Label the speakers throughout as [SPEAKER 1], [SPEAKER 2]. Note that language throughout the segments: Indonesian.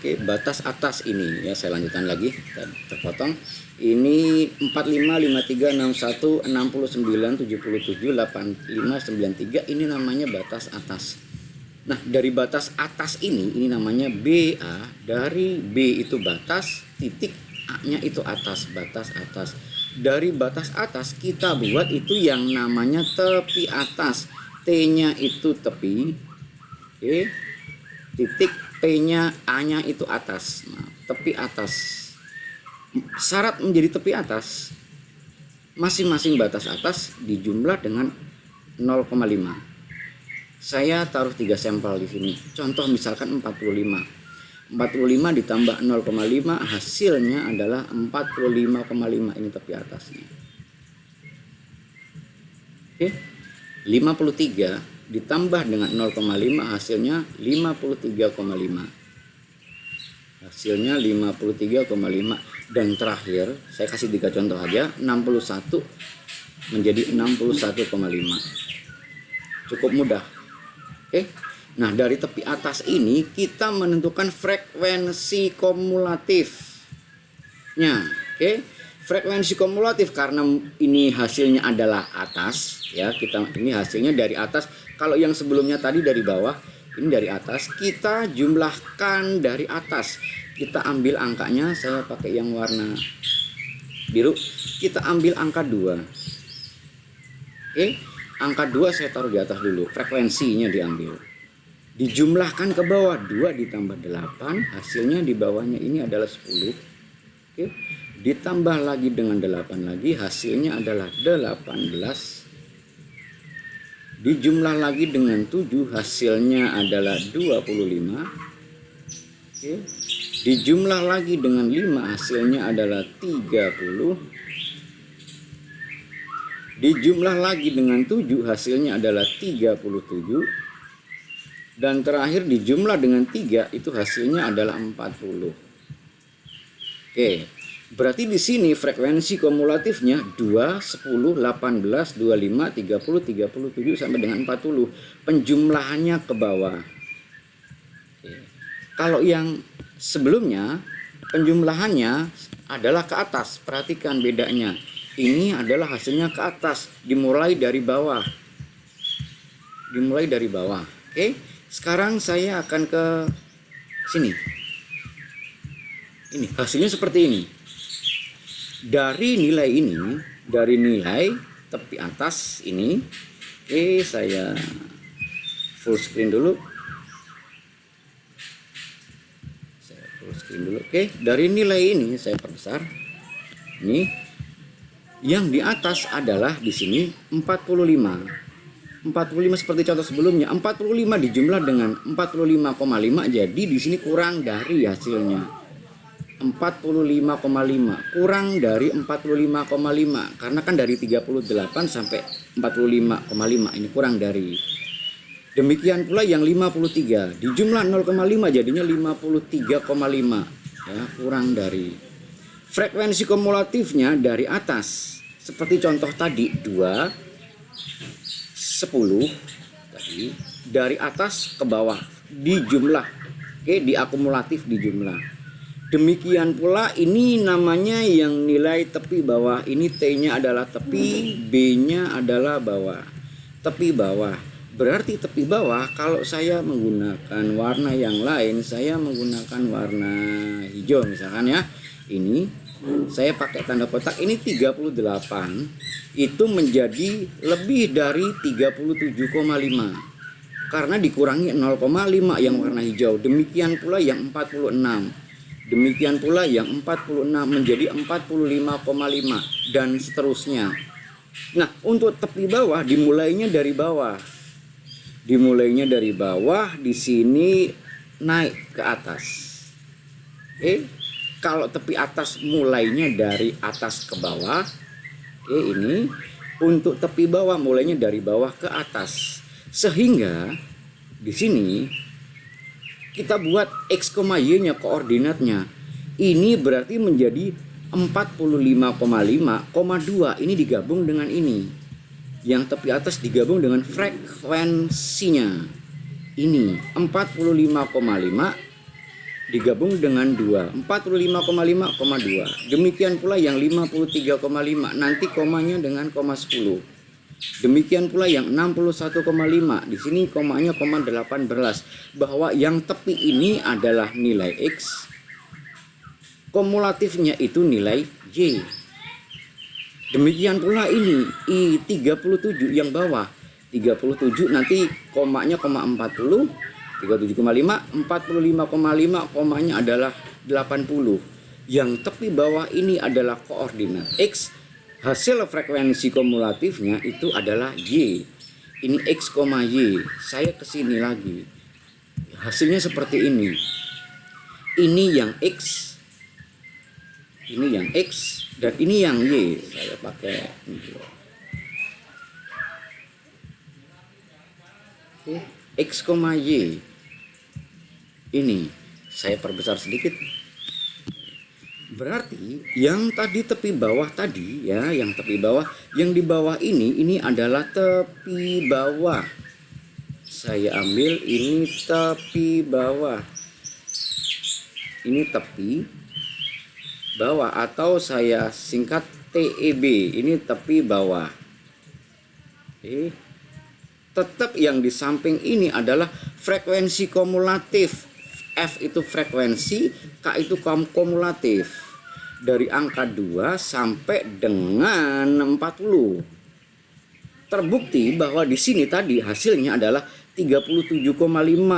[SPEAKER 1] Oke, batas atas ini ya, saya lanjutkan lagi, terpotong. Ini 45, 53, 61, 69, 77, 85, 93, ini namanya batas atas. Nah, dari batas atas ini namanya BA. Dari B itu batas, titik A-nya itu atas, batas atas. Dari batas atas kita buat itu yang namanya tepi atas. T-nya itu tepi, oke. Titik P-nya, A-nya itu atas. Nah, tepi atas. Syarat menjadi tepi atas, masing-masing batas atas dijumlah dengan 0,5. Saya taruh 3 sampel di sini. Contoh misalkan 45. 45 ditambah 0,5 hasilnya adalah 45,5. Ini tepi atasnya. Oke. 53 ditambah dengan 0,5 hasilnya 53,5. Hasilnya 53,5. Dan terakhir saya kasih 3 contoh aja. 61 menjadi 61,5. Cukup mudah. Oke. Nah, dari tepi atas ini kita menentukan frekuensi kumulatifnya. Oke. Frekuensi kumulatif karena ini hasilnya adalah atas ya, kita ini hasilnya dari atas. Kalau yang sebelumnya tadi dari bawah, ini dari atas, kita jumlahkan dari atas. Kita ambil angkanya, saya pakai yang warna biru. Kita ambil angka 2. Oke, angka 2 saya taruh di atas dulu, frekuensinya diambil. Dijumlahkan ke bawah, 2 ditambah 8, hasilnya di bawahnya ini adalah 10. Oke. Ditambah lagi dengan 8 lagi, hasilnya adalah 18. Dijumlah lagi dengan 7, hasilnya adalah 25. Oke. Dijumlah lagi dengan 5, hasilnya adalah 30. Dijumlah lagi dengan 7, hasilnya adalah 37. Dan terakhir dijumlah dengan 3, itu hasilnya adalah 40. Oke. Berarti di sini frekuensi kumulatifnya 2, 10, 18, 25, 30, 37 sampai dengan 40. Penjumlahannya ke bawah. Oke. Kalau yang sebelumnya penjumlahannya adalah ke atas. Perhatikan bedanya. Ini adalah hasilnya ke atas, dimulai dari bawah. Dimulai dari bawah. Oke. Sekarang saya akan ke sini. Ini hasilnya seperti ini. Dari nilai ini, dari nilai tepi atas ini, oke, saya full screen dulu. Saya full screen dulu. Oke, dari nilai ini saya perbesar. Ini yang di atas adalah di sini 45. 45 seperti contoh sebelumnya. 45 dijumlah dengan 45,5, jadi di sini kurang dari hasilnya. 45,5 kurang dari 45,5 karena kan dari 38 sampai 45,5 ini kurang dari. Demikian pula yang 53 dijumlah 0,5 jadinya 53,5 ya, kurang dari. Frekuensi kumulatifnya dari atas seperti contoh tadi 2, 10 tadi, dari atas ke bawah dijumlah. Oke, diakumulatif dijumlah. Demikian pula ini namanya yang nilai tepi bawah. Ini T-nya adalah tepi, B-nya adalah bawah. Tepi bawah. Berarti tepi bawah kalau saya menggunakan warna yang lain, saya menggunakan warna hijau misalkan ya. Ini saya pakai tanda kotak, ini 38. Itu menjadi lebih dari 37,5. Karena dikurangi 0,5 yang warna hijau. Demikian pula yang 46. Demikian pula yang 46 menjadi 45,5 dan seterusnya. Nah, untuk tepi bawah dimulainya dari bawah. Dimulainya dari bawah, di sini naik ke atas. Oke. Kalau tepi atas mulainya dari atas ke bawah. Oke, ini untuk tepi bawah mulainya dari bawah ke atas. Sehingga di sini kita buat X, Y-nya koordinatnya. Ini berarti menjadi 45,5,2. Ini digabung dengan ini. Yang tepi atas digabung dengan frekuensinya. Ini 45,5 digabung dengan 2, 45,5,2. Demikian pula yang 53,5, nanti komanya dengan koma 10. Demikian pula yang 61,5, di sini komanya koma 18, bahwa yang tepi ini adalah nilai X, kumulatifnya itu nilai Y. Demikian pula ini I37 yang bawah, 37 nanti komanya koma 40, 37,5, 45,5 komanya adalah 80. Yang tepi bawah ini adalah koordinat X, hasil frekuensi kumulatifnya itu adalah Y. Ini X, Y. Saya kesini lagi. Hasilnya seperti ini. Ini yang X. Ini yang X dan ini yang Y. Saya pakai X, Y. Ini saya perbesar sedikit. Berarti yang tadi tepi bawah tadi ya, yang tepi bawah, yang di bawah ini adalah tepi bawah. Saya ambil ini tepi bawah. Ini tepi bawah atau saya singkat TEB. Ini tepi bawah. Tetap yang di samping ini adalah frekuensi kumulatif. F itu frekuensi, K itu kumulatif. Dari angka 2 sampai dengan 40. Terbukti bahwa di sini tadi hasilnya adalah 37,5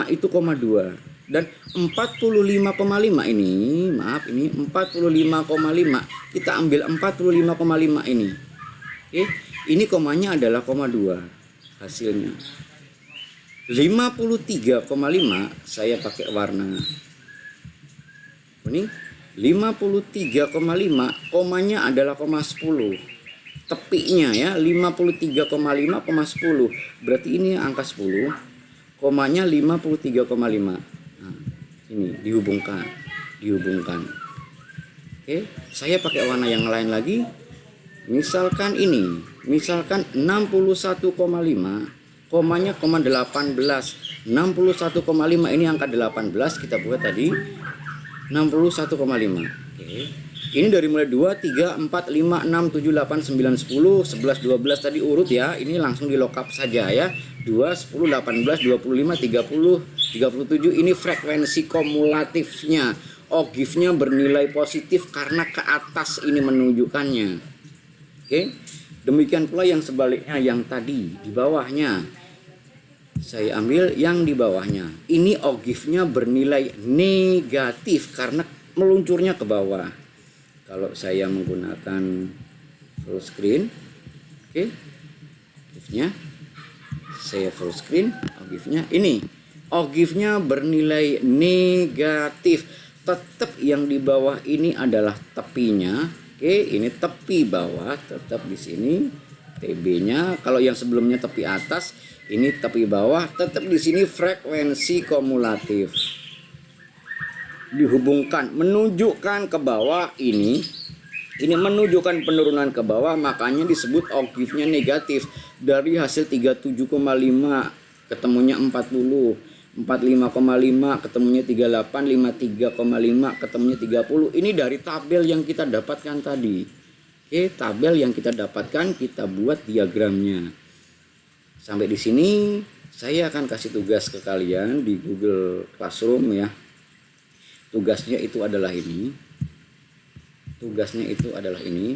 [SPEAKER 1] itu koma 2. Dan 45,5 ini, maaf ini 45,5. Kita ambil 45,5 ini. Ini komanya adalah koma 2 hasilnya. 53,5 saya pakai warna kuning. 53,5 komanya adalah koma 10. Tepinya ya 53,5, koma 10. Berarti ini angka 10. Komanya 53,5. Nah, ini dihubungkan. Saya pakai warna yang lain lagi. Misalkan ini, misalkan 61,5. Komanya koma 18. 61,5 ini angka 18 kita buat tadi 61,5. Ini dari mulai 2, 3, 4, 5, 6, 7, 8, 9, 10, 11, 12 tadi urut ya. Ini langsung di lockup saja ya. 2, 10, 18, 25, 30, 37. Ini frekuensi kumulatifnya. OGIF-nya bernilai positif karena ke atas ini menunjukkannya. Demikian pula yang sebaliknya, yang tadi di bawahnya. Saya ambil yang di bawahnya. Ini OGIF-nya bernilai negatif karena meluncurnya ke bawah. Kalau saya menggunakan full screen, OGIF-nya saya full screen, OGIF-nya ini. OGIF-nya bernilai negatif. Tetap yang di bawah ini adalah tepinya. Ini tepi bawah, tetap di sini. TB-nya, kalau yang sebelumnya tepi atas, ini tepi bawah, tetap di sini frekuensi kumulatif. Dihubungkan, menunjukkan ke bawah ini menunjukkan penurunan ke bawah, makanya disebut OGIF-nya negatif. Dari hasil 37,5 ketemunya 40, 45,5 ketemunya 38, 53,5 ketemunya 30. Ini dari tabel yang kita dapatkan tadi. Tabel yang kita dapatkan, kita buat diagramnya. Sampai di sini saya akan kasih tugas ke kalian di Google Classroom ya. Tugasnya itu adalah ini.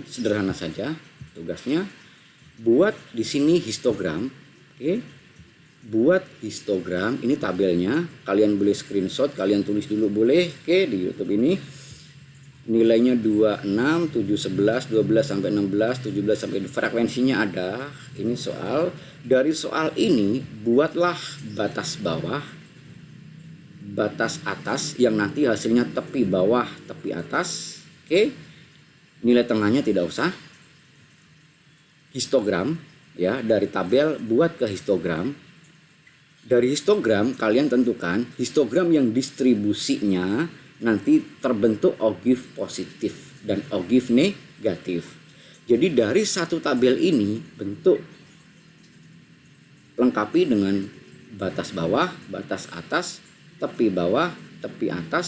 [SPEAKER 1] Sederhana saja tugasnya. Buat di sini histogram. Buat histogram, ini tabelnya. Kalian boleh screenshot, kalian tulis dulu boleh. Di YouTube ini. Nilainya 26, 7, 11, 12 sampai 16, 17 sampai frekuensinya ada. Ini soal. Dari soal ini buatlah batas bawah, batas atas yang nanti hasilnya tepi bawah, tepi atas. Nilai tengahnya tidak usah. Histogram ya, dari tabel buat ke histogram. Dari histogram kalian tentukan histogram yang distribusinya nanti terbentuk OGIF positif dan OGIF negatif. Jadi dari satu tabel ini bentuk lengkapi dengan batas bawah, batas atas, tepi bawah, tepi atas,